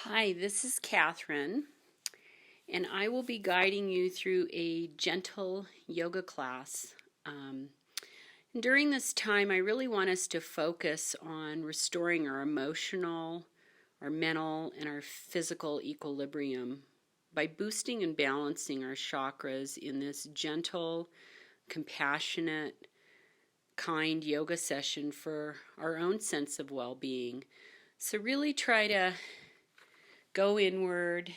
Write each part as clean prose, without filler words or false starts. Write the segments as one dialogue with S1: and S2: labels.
S1: Hi, this is Katherine, and I will be guiding you through a gentle yoga class. And during this time, I really want us to focus on restoring our emotional, our mental, and our physical equilibrium by boosting and balancing our chakras in this gentle, compassionate, kind yoga session for our own sense of well-being. So really try to go inward,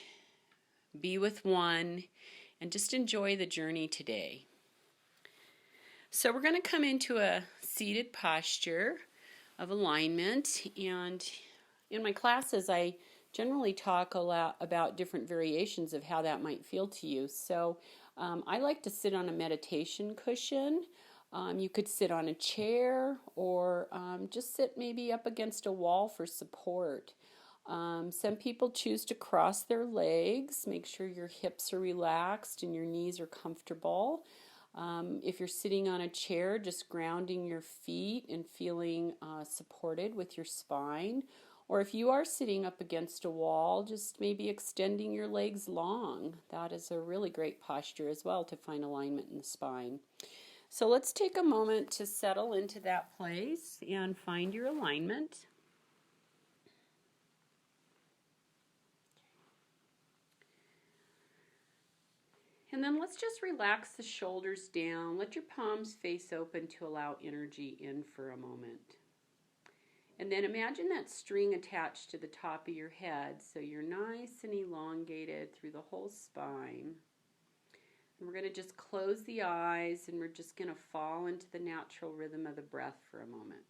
S1: be with one, and just enjoy the journey today. So we're going to come into a seated posture of alignment, and in my classes I generally talk a lot about different variations of how that might feel to you. So I like to sit on a meditation cushion. You could sit on a chair or just sit maybe up against a wall for support. Some people choose to cross their legs. Make sure your hips are relaxed and your knees are comfortable. If you're sitting on a chair, just grounding your feet and feeling supported with your spine. Or if you are sitting up against a wall, just maybe extending your legs long. That is a really great posture as well to find alignment in the spine. So let's take a moment to settle into that place and find your alignment. And then let's just relax the shoulders down. Let your palms face open to allow energy in for a moment. And then imagine that string attached to the top of your head so you're nice and elongated through the whole spine. And we're going to just close the eyes and we're just going to fall into the natural rhythm of the breath for a moment.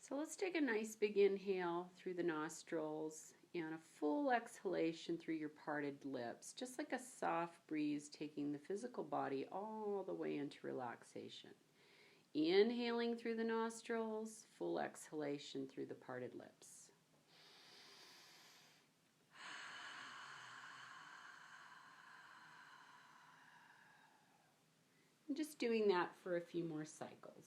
S1: So let's take a nice big inhale through the nostrils and a full exhalation through your parted lips, just like a soft breeze taking the physical body all the way into relaxation. Inhaling through the nostrils, full exhalation through the parted lips. And just doing that for a few more cycles.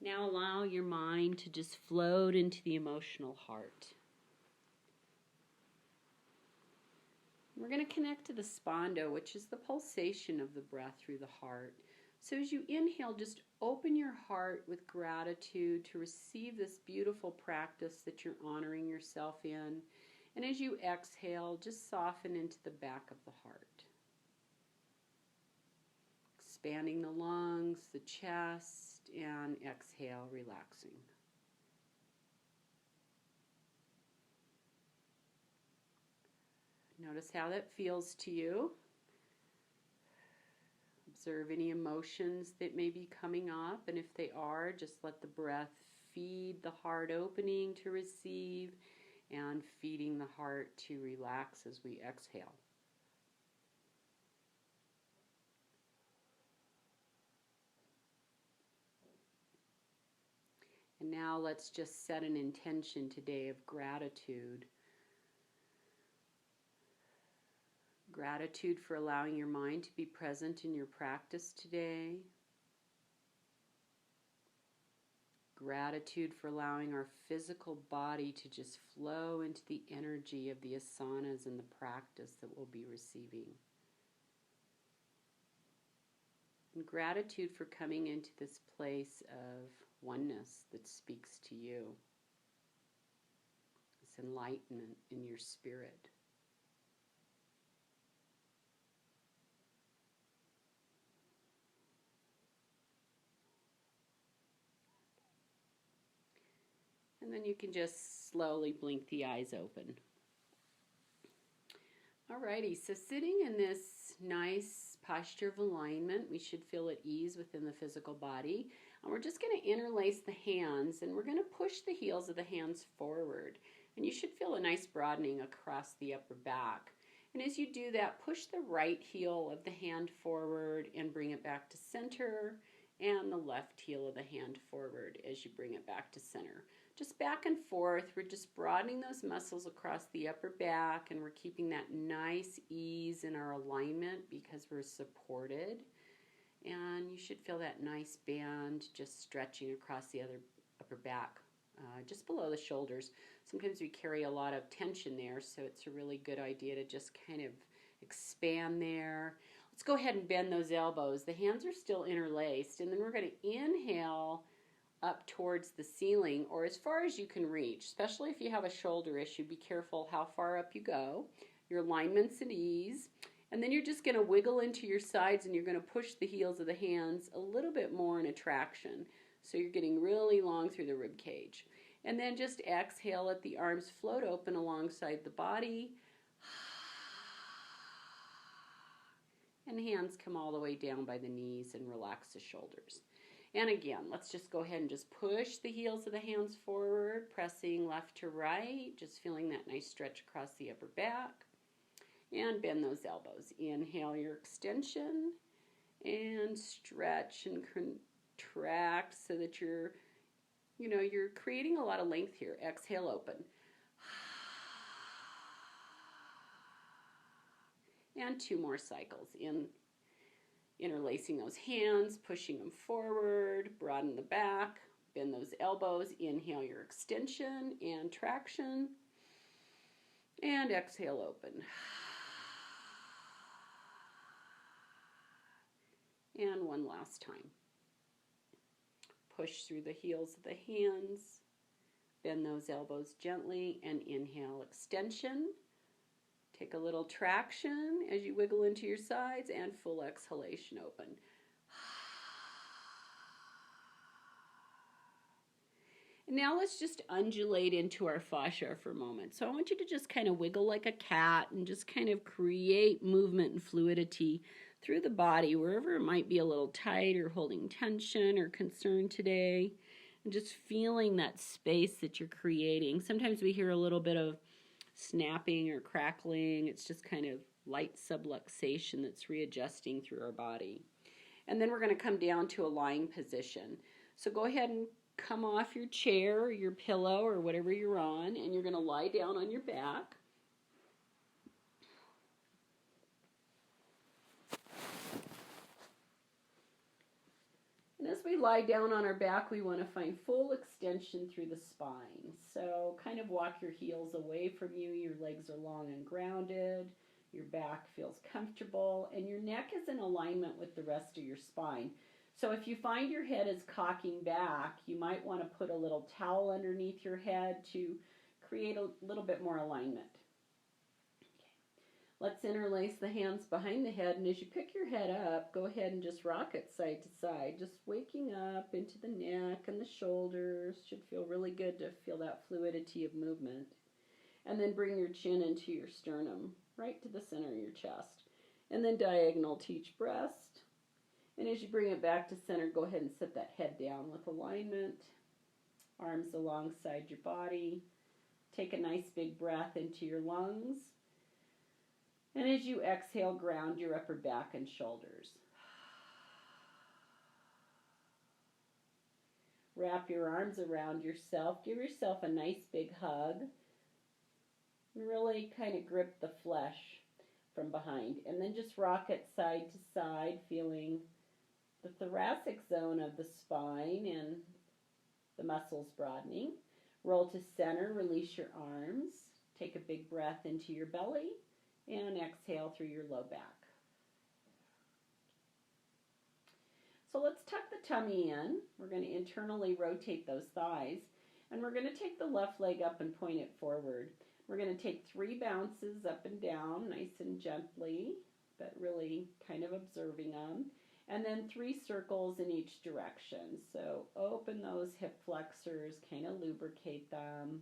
S1: Now allow your mind to just float into the emotional heart. We're going to connect to the spando, which is the pulsation of the breath through the heart. So as you inhale, just open your heart with gratitude to receive this beautiful practice that you're honoring yourself in. And as you exhale, just soften into the back of the heart. Expanding the lungs, the chest, and exhale, relaxing. Notice how that feels to you. Observe any emotions that may be coming up, and if they are, just let the breath feed the heart opening to receive and feeding the heart to relax as we exhale. And now let's just set an intention today of gratitude. Gratitude for allowing your mind to be present in your practice today. Gratitude for allowing our physical body to just flow into the energy of the asanas and the practice that we'll be receiving. And gratitude for coming into this place of oneness that speaks to you. This enlightenment in your spirit. And then you can just slowly blink the eyes open. Alrighty, so sitting in this nice posture of alignment, we should feel at ease within the physical body. And we're just going to interlace the hands, and we're going to push the heels of the hands forward. And you should feel a nice broadening across the upper back. And as you do that, push the right heel of the hand forward and bring it back to center, and the left heel of the hand forward as you bring it back to center. Just back and forth. We're just broadening those muscles across the upper back, and we're keeping that nice ease in our alignment because we're supported. And you should feel that nice band just stretching across the other upper back, just below the shoulders. Sometimes we carry a lot of tension there, so it's a really good idea to just kind of expand there. Let's go ahead and bend those elbows. The hands are still interlaced, and then we're going to inhale up towards the ceiling or as far as you can reach, especially if you have a shoulder issue. Be careful how far up you go. Your alignment's at ease. And then you're just going to wiggle into your sides, and you're going to push the heels of the hands a little bit more in a traction. So you're getting really long through the rib cage. And then just exhale, let the arms float open alongside the body. And hands come all the way down by the knees and relax the shoulders. And again, let's just go ahead and just push the heels of the hands forward, pressing left to right, just feeling that nice stretch across the upper back. And bend those elbows. Inhale your extension and stretch and contract so that you're creating a lot of length here. Exhale, open. And 2 more cycles. Interlacing those hands, pushing them forward, broaden the back, bend those elbows. Inhale your extension and traction. And exhale, open. And one last time. Push through the heels of the hands. Bend those elbows gently and inhale extension. Take a little traction as you wiggle into your sides and full exhalation open. And now let's just undulate into our fascia for a moment. So I want you to just kind of wiggle like a cat and just kind of create movement and fluidity through the body, wherever it might be a little tight or holding tension or concern today, and just feeling that space that you're creating. Sometimes we hear a little bit of snapping or crackling. It's just kind of light subluxation that's readjusting through our body. And then we're going to come down to a lying position. So go ahead and come off your chair or your pillow or whatever you're on, and you're going to lie down on your back. And as we lie down on our back, we want to find full extension through the spine. So kind of walk your heels away from you. Your legs are long and grounded. Your back feels comfortable. And your neck is in alignment with the rest of your spine. So if you find your head is cocking back, you might want to put a little towel underneath your head to create a little bit more alignment. Let's interlace the hands behind the head, and as you pick your head up, go ahead and just rock it side to side, just waking up into the neck and the shoulders. Should feel really good to feel that fluidity of movement. And then bring your chin into your sternum, right to the center of your chest. And then diagonal to each breast. And as you bring it back to center, go ahead and set that head down with alignment. Arms alongside your body. Take a nice big breath into your lungs. And as you exhale, ground your upper back and shoulders. Wrap your arms around yourself. Give yourself a nice big hug. Really kind of grip the flesh from behind. And then just rock it side to side, feeling the thoracic zone of the spine and the muscles broadening. Roll to center, release your arms. Take a big breath into your belly. And exhale through your low back. So let's tuck the tummy in. We're going to internally rotate those thighs. And we're going to take the left leg up and point it forward. We're going to take 3 bounces up and down, nice and gently, but really kind of observing them. And then 3 circles in each direction. So open those hip flexors, kind of lubricate them.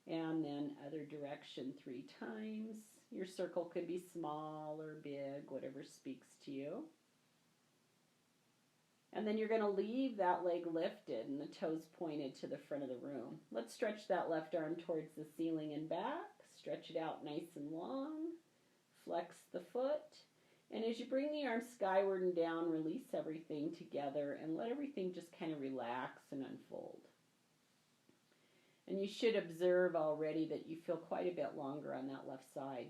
S1: And then other direction 3 times. Your circle could be small or big, whatever speaks to you. And then you're going to leave that leg lifted and the toes pointed to the front of the room. Let's stretch that left arm towards the ceiling and back. Stretch it out nice and long. Flex the foot. And as you bring the arm skyward and down, release everything together and let everything just kind of relax and unfold. And you should observe already that you feel quite a bit longer on that left side.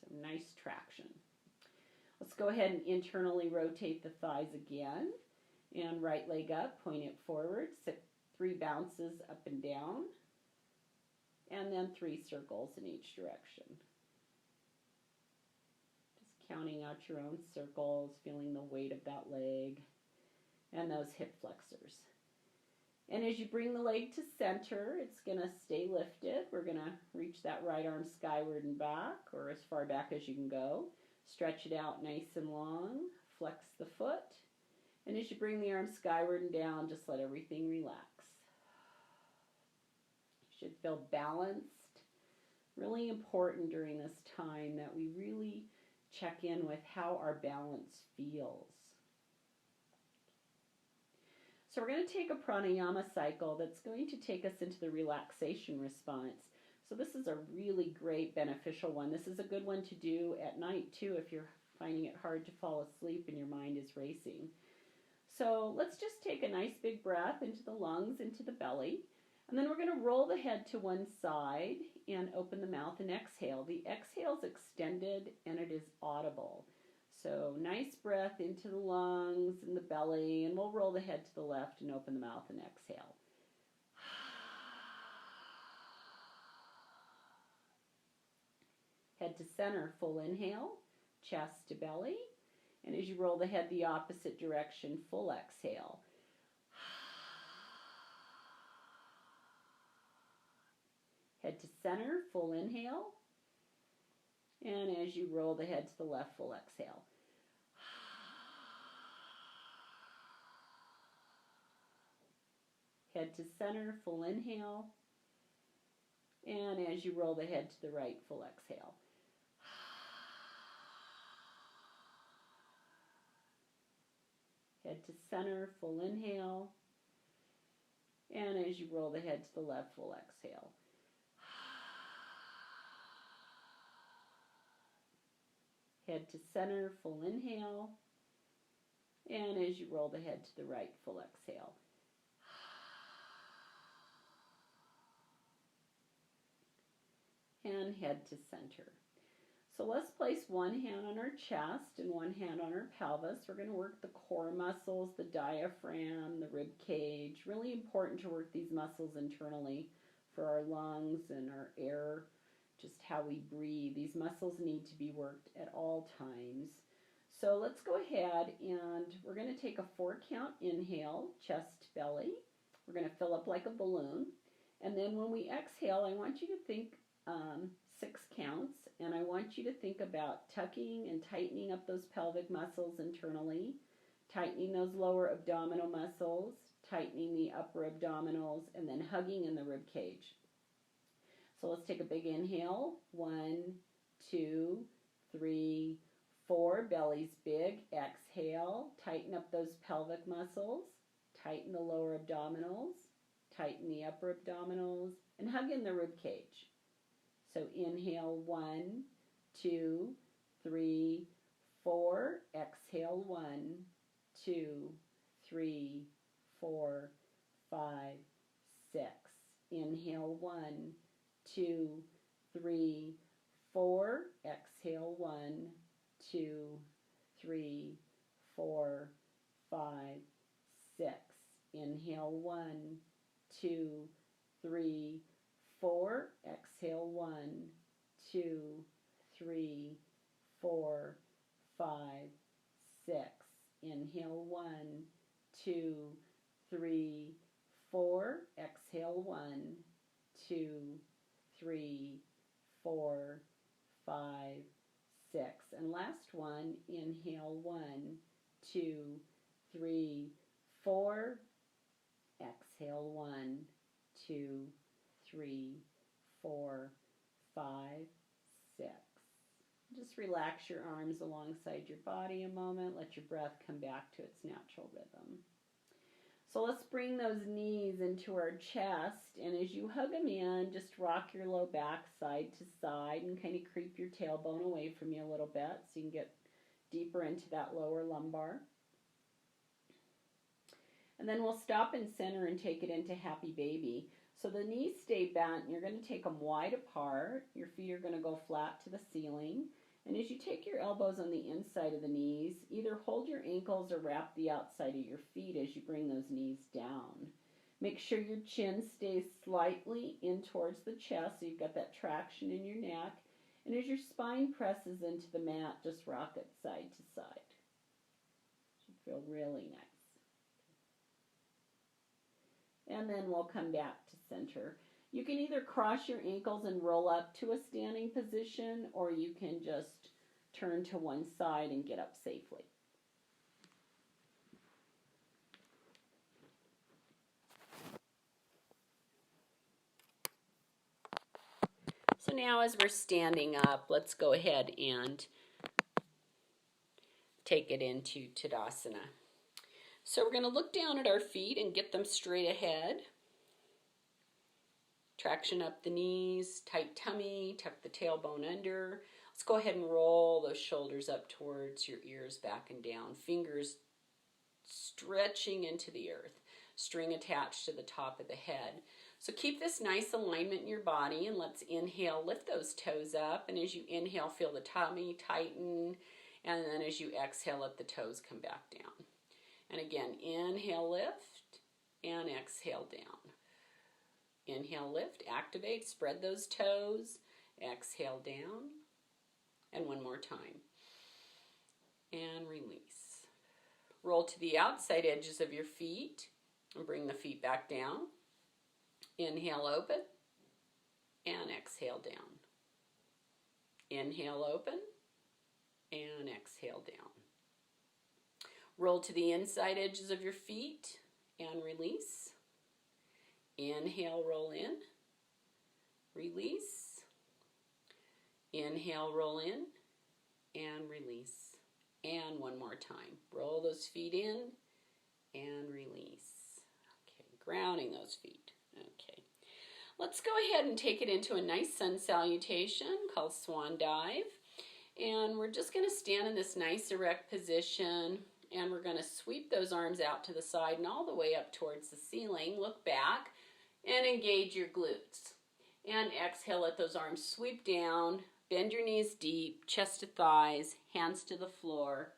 S1: So nice traction. Let's go ahead and internally rotate the thighs again. And right leg up, point it forward, 3 bounces up and down, and then 3 circles in each direction. Just counting out your own circles, feeling the weight of that leg and those hip flexors. And as you bring the leg to center, it's going to stay lifted. We're going to reach that right arm skyward and back, or as far back as you can go. Stretch it out nice and long, flex the foot. And as you bring the arm skyward and down, just let everything relax. You should feel balanced. Really important during this time that we really check in with how our balance feels. So we're going to take a pranayama cycle that's going to take us into the relaxation response. So this is a really great beneficial one. This is a good one to do at night too if you're finding it hard to fall asleep and your mind is racing. So let's just take a nice big breath into the lungs, into the belly, and then we're going to roll the head to one side and open the mouth and exhale. The exhale is extended and it is audible. So nice breath into the lungs and the belly, and we'll roll the head to the left and open the mouth and exhale. Head to center, full inhale, chest to belly. And as you roll the head the opposite direction, full exhale. Head to center, full inhale. And as you roll the head to the left, full exhale. Head to center, full inhale. And as you roll the head to the right, full exhale. Head to center, full inhale. And as you roll the head to the left, full exhale. Head to center, full inhale. And as you roll the head to the right, full exhale. And head to center. So let's place one hand on our chest and one hand on our pelvis. We're going to work the core muscles, the diaphragm, the rib cage. Really important to work these muscles internally for our lungs and our air, just how we breathe. These muscles need to be worked at all times. So let's go ahead and we're going to take a 4-count inhale, chest, belly. We're going to fill up like a balloon. And then when we exhale, I want you to think 6 counts, and I want you to think about tucking and tightening up those pelvic muscles internally, tightening those lower abdominal muscles, tightening the upper abdominals, and then hugging in the rib cage. So let's take a big inhale. 1, 2, 3, 4. Belly's big. Exhale. Tighten up those pelvic muscles. Tighten the lower abdominals. Tighten the upper abdominals. And hug in the rib cage. So inhale 1, 2, 3, 4. Exhale 1, 2, 3, 4, 5, 6. Inhale 1, 2, 3, 4. Exhale 1, 2, 3, 4, 5, 6. Inhale 1, 2, 3, 4. Exhale 1, 2, 3, 4, 5, 6. Inhale 1, 2, 3, 4. Exhale 1, 2, 3, 4, 5, 6. And last one, inhale 1, 2, 3, 4. Exhale 1, 2, 3, 4, 5, 6. Just relax your arms alongside your body a moment. Let your breath come back to its natural rhythm. So let's bring those knees into our chest, and as you hug them in, just rock your low back side to side and kind of creep your tailbone away from you a little bit so you can get deeper into that lower lumbar. And then we'll stop in center and take it into happy baby. So the knees stay bent, and you're going to take them wide apart. Your feet are going to go flat to the ceiling. And as you take your elbows on the inside of the knees, either hold your ankles or wrap the outside of your feet as you bring those knees down. Make sure your chin stays slightly in towards the chest so you've got that traction in your neck. And as your spine presses into the mat, just rock it side to side. Should feel really nice. And then we'll come back to center. You can either cross your ankles and roll up to a standing position, or you can just turn to one side and get up safely. So now as we're standing up, let's go ahead and take it into Tadasana. So we're going to look down at our feet and get them straight ahead. Traction up the knees, tight tummy, tuck the tailbone under. Let's go ahead and roll those shoulders up towards your ears, back and down. Fingers stretching into the earth. String attached to the top of the head. So keep this nice alignment in your body, and let's inhale, lift those toes up. And as you inhale, feel the tummy tighten. And then as you exhale, let the toes come back down. And again, inhale, lift, and exhale down. Inhale, lift, activate, spread those toes, exhale down, and one more time. And release. Roll to the outside edges of your feet and bring the feet back down. Inhale, open, and exhale down. Inhale, open, and exhale down. Roll to the inside edges of your feet and release. Inhale, roll in, release. Inhale, roll in, and release. And one more time. Roll those feet in and release. Okay, grounding those feet. Okay. Let's go ahead and take it into a nice sun salutation called Swan Dive. And we're just going to stand in this nice erect position, and we're going to sweep those arms out to the side and all the way up towards the ceiling. Look back and engage your glutes. And exhale, let those arms sweep down. Bend your knees deep, chest to thighs, hands to the floor.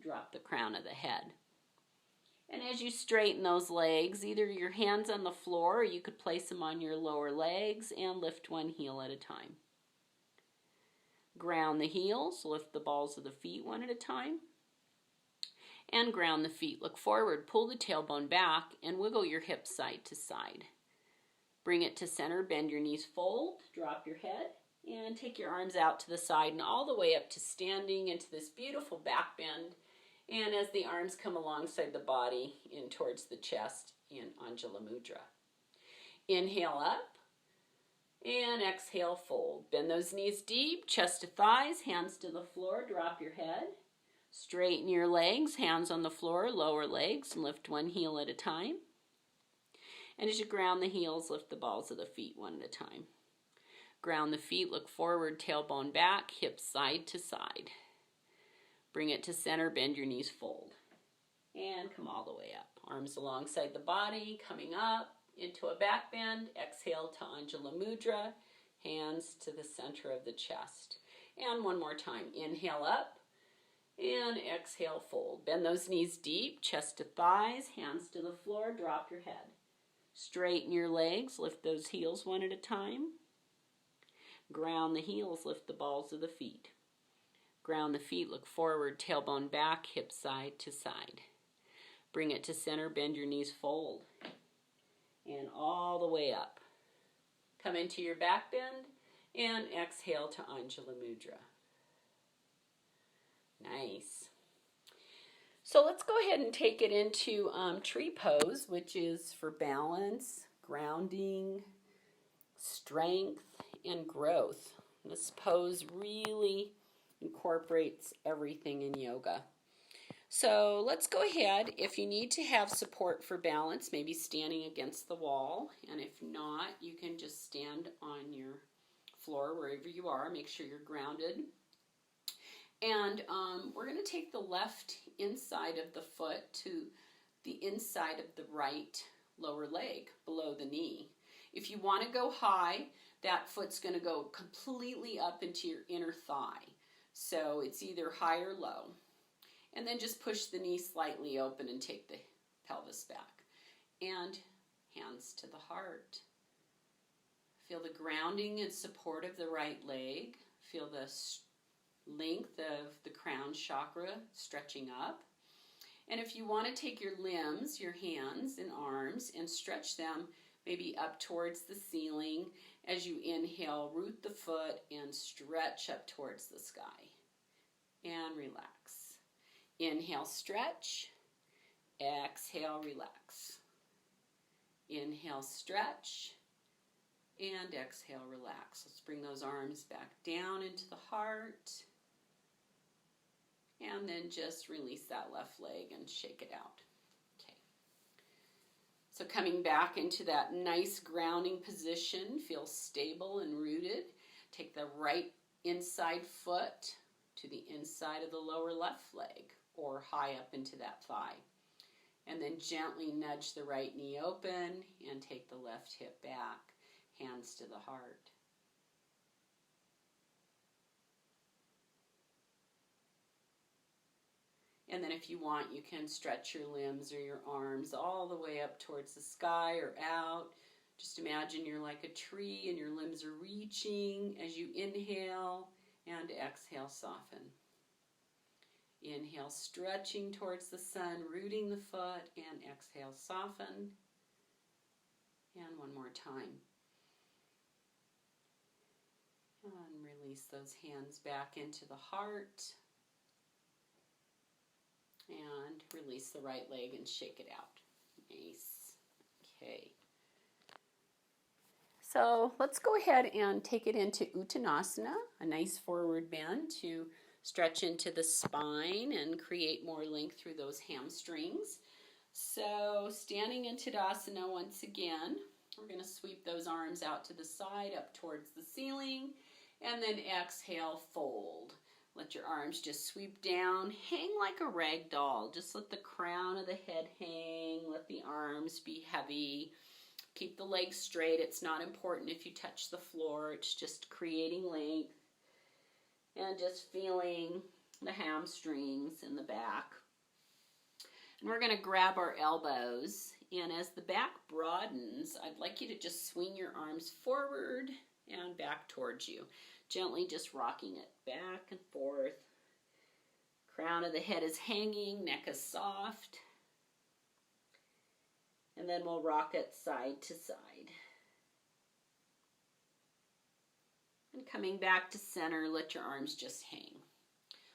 S1: Drop the crown of the head. And as you straighten those legs, either your hands on the floor or you could place them on your lower legs and lift one heel at a time. Ground the heels, lift the balls of the feet one at a time. And ground the feet. Look forward, pull the tailbone back, and wiggle your hips side to side. Bring it to center, bend your knees, fold, drop your head, and take your arms out to the side and all the way up to standing into this beautiful back bend. And as the arms come alongside the body, in towards the chest in Anjali Mudra. Inhale up, and exhale, fold. Bend those knees deep, chest to thighs, hands to the floor, drop your head. Straighten your legs, hands on the floor, lower legs, and lift one heel at a time. And as you ground the heels, lift the balls of the feet one at a time. Ground the feet, look forward, tailbone back, hips side to side. Bring it to center, bend your knees, fold. And come all the way up. Arms alongside the body, coming up into a back bend. Exhale to Anjali Mudra, hands to the center of the chest. And one more time. Inhale up, and exhale, fold. Bend those knees deep, chest to thighs, hands to the floor, drop your head. Straighten your legs, lift those heels one at a time. Ground the heels, lift the balls of the feet. Ground the feet, look forward, tailbone back, hips side to side. Bring it to center, bend your knees, fold. And all the way up. Come into your back bend and exhale to Anjali Mudra. Nice. So let's go ahead and take it into tree pose, which is for balance, grounding, strength, and growth. This pose really incorporates everything in yoga. So let's go ahead. If you need to have support for balance, maybe standing against the wall, and if not, you can just stand on your floor wherever you are. Make sure you're grounded. And we're going to take the left inside of the foot to the inside of the right lower leg, below the knee. If you want to go high, that foot's going to go completely up into your inner thigh. So it's either high or low. And then just push the knee slightly open and take the pelvis back. And hands to the heart. Feel the grounding and support of the right leg. Feel the length of the crown chakra stretching up. And if you want to take your limbs, your hands and arms, and stretch them maybe up towards the ceiling, as you inhale, root the foot and stretch up towards the sky. And relax. Inhale, stretch. Exhale, relax. Inhale, stretch. And exhale, relax. Let's bring those arms back down into the heart. And then just release that left leg and shake it out. Okay. So coming back into that nice grounding position, feel stable and rooted. Take the right inside foot to the inside of the lower left leg or high up into that thigh. And then gently nudge the right knee open and take the left hip back, hands to the heart. And then if you want, you can stretch your limbs or your arms all the way up towards the sky or out. Just imagine you're like a tree and your limbs are reaching as you inhale and exhale, soften. Inhale, stretching towards the sun, rooting the foot, and exhale, soften. And one more time. And release those hands back into the heart. And release the right leg and shake it out. Nice. Okay. So let's go ahead and take it into Uttanasana, a nice forward bend to stretch into the spine and create more length through those hamstrings. So standing in Tadasana once again, we're going to sweep those arms out to the side, up towards the ceiling, and then exhale, fold. Let your arms just sweep down, hang like a rag doll. Just let the crown of the head hang, let the arms be heavy. Keep the legs straight. It's not important if you touch the floor. It's just creating length and just feeling the hamstrings in the back. And we're going to grab our elbows. And as the back broadens, I'd like you to just swing your arms forward and back towards you. Gently just rocking it back and forth. Crown of the head is hanging, neck is soft. And then we'll rock it side to side. And coming back to center, let your arms just hang.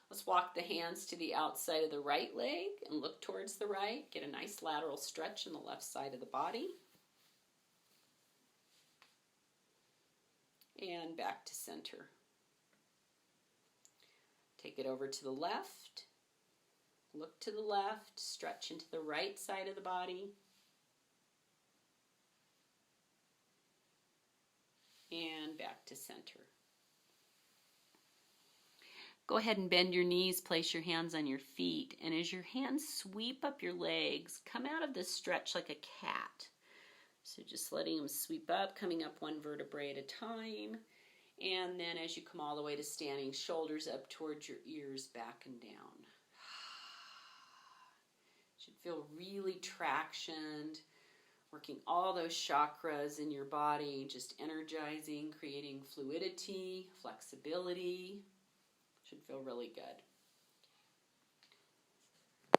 S1: Let's walk the hands to the outside of the right leg and look towards the right. Get a nice lateral stretch in the left side of the body. And back to center. Take it over to the left. Look to the left, stretch into the right side of the body. And back to center. Go ahead and bend your knees, place your hands on your feet, and as your hands sweep up your legs, come out of this stretch like a cat. So just letting them sweep up, coming up one vertebrae at a time, and then as you come all the way to standing, shoulders up towards your ears, back and down. Should feel really tractioned. Working all those chakras in your body, just energizing, creating fluidity, flexibility. Should feel really good.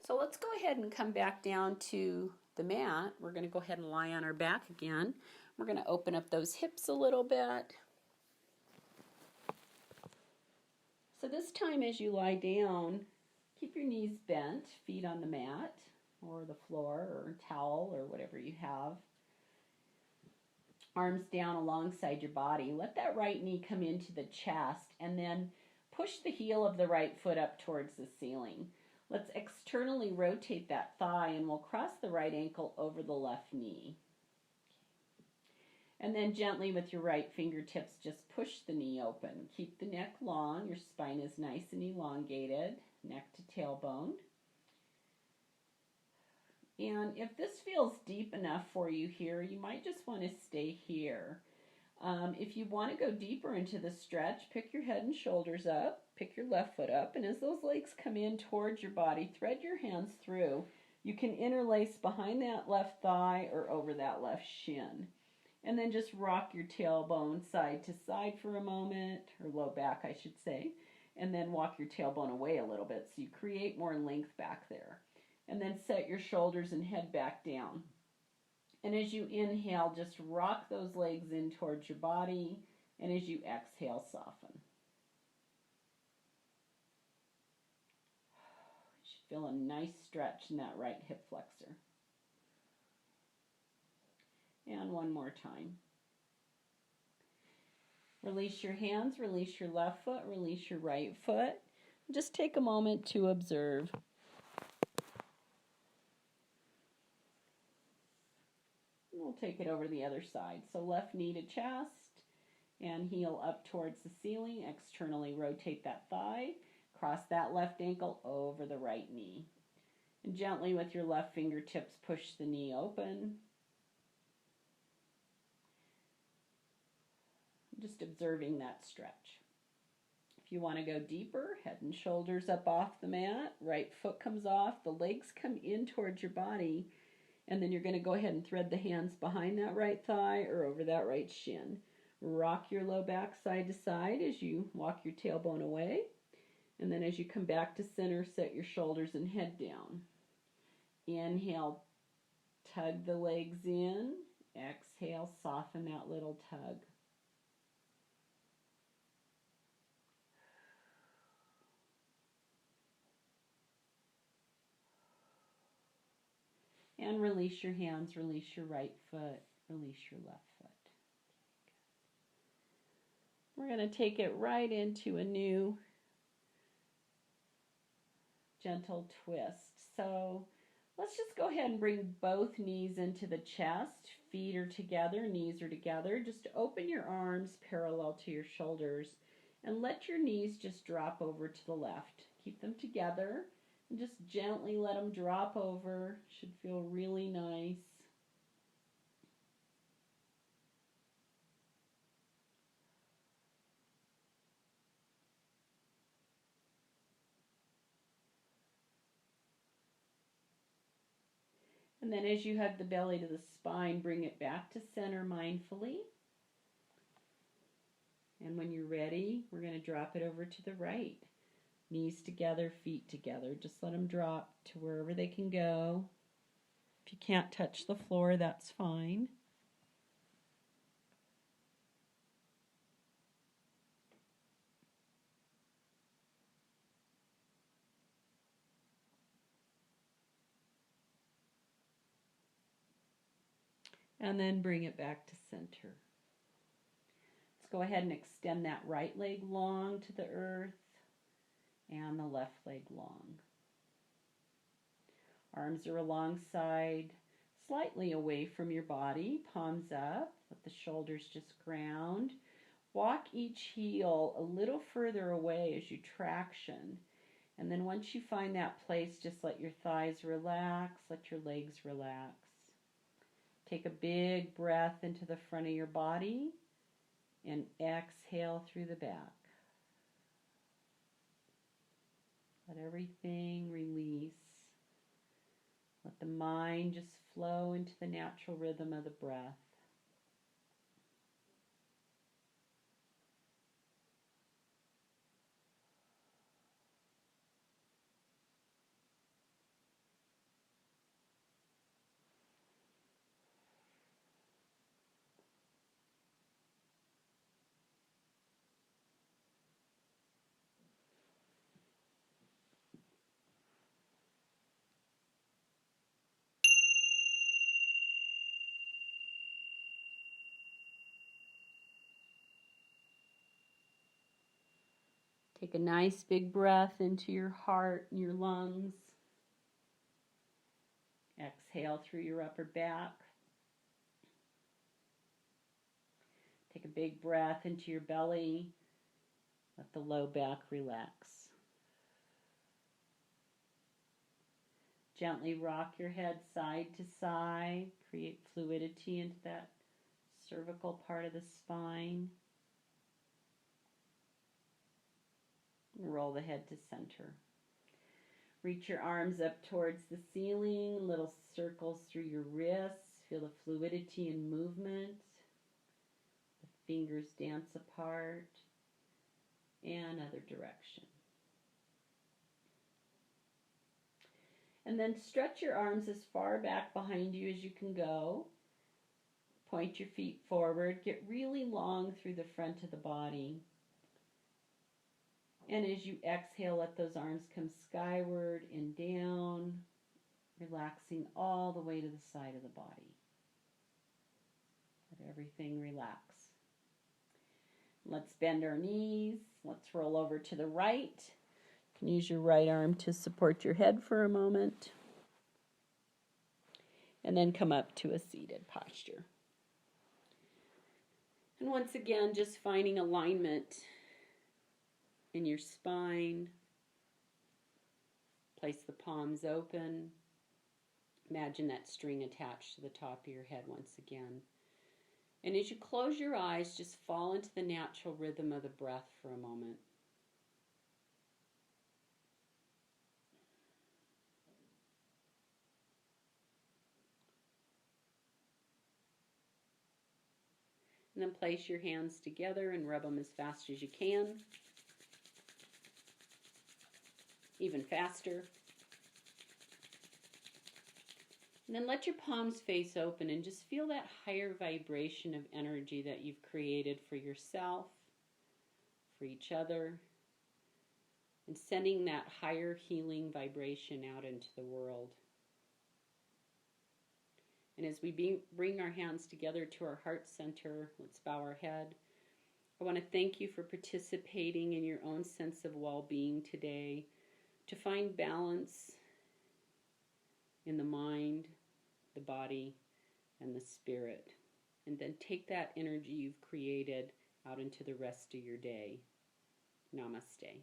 S1: So let's go ahead and come back down to the mat. We're going to go ahead and lie on our back again. We're going to open up those hips a little bit. So this time as you lie down, keep your knees bent, feet on the mat, or the floor, or towel, or whatever you have. Arms down alongside your body. Let that right knee come into the chest, and then push the heel of the right foot up towards the ceiling. Let's externally rotate that thigh and we'll cross the right ankle over the left knee. And then gently with your right fingertips, just push the knee open. Keep the neck long. Your spine is nice and elongated, neck to tailbone. And if this feels deep enough for you here, you might just want to stay here. If you want to go deeper into the stretch, pick your head and shoulders up, pick your left foot up, and as those legs come in towards your body, thread your hands through. You can interlace behind that left thigh or over that left shin. And then just rock your tailbone side to side for a moment, or low back I should say, and then walk your tailbone away a little bit so you create more length back there. And then set your shoulders and head back down. And as you inhale, just rock those legs in towards your body, and as you exhale, soften. You should feel a nice stretch in that right hip flexor. And one more time. Release your hands, release your left foot, release your right foot. Just take a moment to observe. We'll take it over the other side. So left knee to chest and heel up towards the ceiling. Externally rotate that thigh. Cross that left ankle over the right knee. And gently with your left fingertips push the knee open. Just observing that stretch. If you want to go deeper, head and shoulders up off the mat. Right foot comes off. The legs come in towards your body. And then you're going to go ahead and thread the hands behind that right thigh or over that right shin. Rock your low back side to side as you walk your tailbone away. And then as you come back to center, set your shoulders and head down. Inhale, tug the legs in. Exhale, soften that little tug. And release your hands, release your right foot, release your left foot. We're going to take it right into a new gentle twist. So let's just go ahead and bring both knees into the chest. Feet are together, knees are together. Just open your arms parallel to your shoulders and let your knees just drop over to the left. Keep them together. And just gently let them drop over. Should feel really nice. And then as you hug the belly to the spine, bring it back to center mindfully. And when you're ready, we're going to drop it over to the right. Knees together, feet together. Just let them drop to wherever they can go. If you can't touch the floor, that's fine. And then bring it back to center. Let's go ahead and extend that right leg long to the earth and the left leg long. Arms are alongside, slightly away from your body, palms up, let the shoulders just ground. Walk each heel a little further away as you traction. And then once you find that place, just let your thighs relax, let your legs relax. Take a big breath into the front of your body and exhale through the back. Let everything release. Let the mind just flow into the natural rhythm of the breath. Take a nice big breath into your heart and your lungs. Exhale through your upper back. Take a big breath into your belly. Let the low back relax. Gently rock your head side to side. Create fluidity into that cervical part of the spine. Roll the head to center. Reach your arms up towards the ceiling, little circles through your wrists. Feel the fluidity and movement. The fingers dance apart and other direction. And then stretch your arms as far back behind you as you can go. Point your feet forward. Get really long through the front of the body. And as you exhale, let those arms come skyward and down, relaxing all the way to the side of the body. Let everything relax. Let's bend our knees. Let's roll over to the right. You can use your right arm to support your head for a moment. And then come up to a seated posture. And once again, just finding alignment in your spine. Place the palms open. Imagine that string attached to the top of your head once again. And as you close your eyes, just fall into the natural rhythm of the breath for a moment. And then place your hands together and rub them as fast as you can. Even faster. And then let your palms face open and just feel that higher vibration of energy that you've created for yourself, for each other, and sending that higher healing vibration out into the world. And as we bring our hands together to our heart center, let's bow our head. I want to thank you for participating in your own sense of well-being today, to find balance in the mind, the body, and the spirit. And then take that energy you've created out into the rest of your day. Namaste.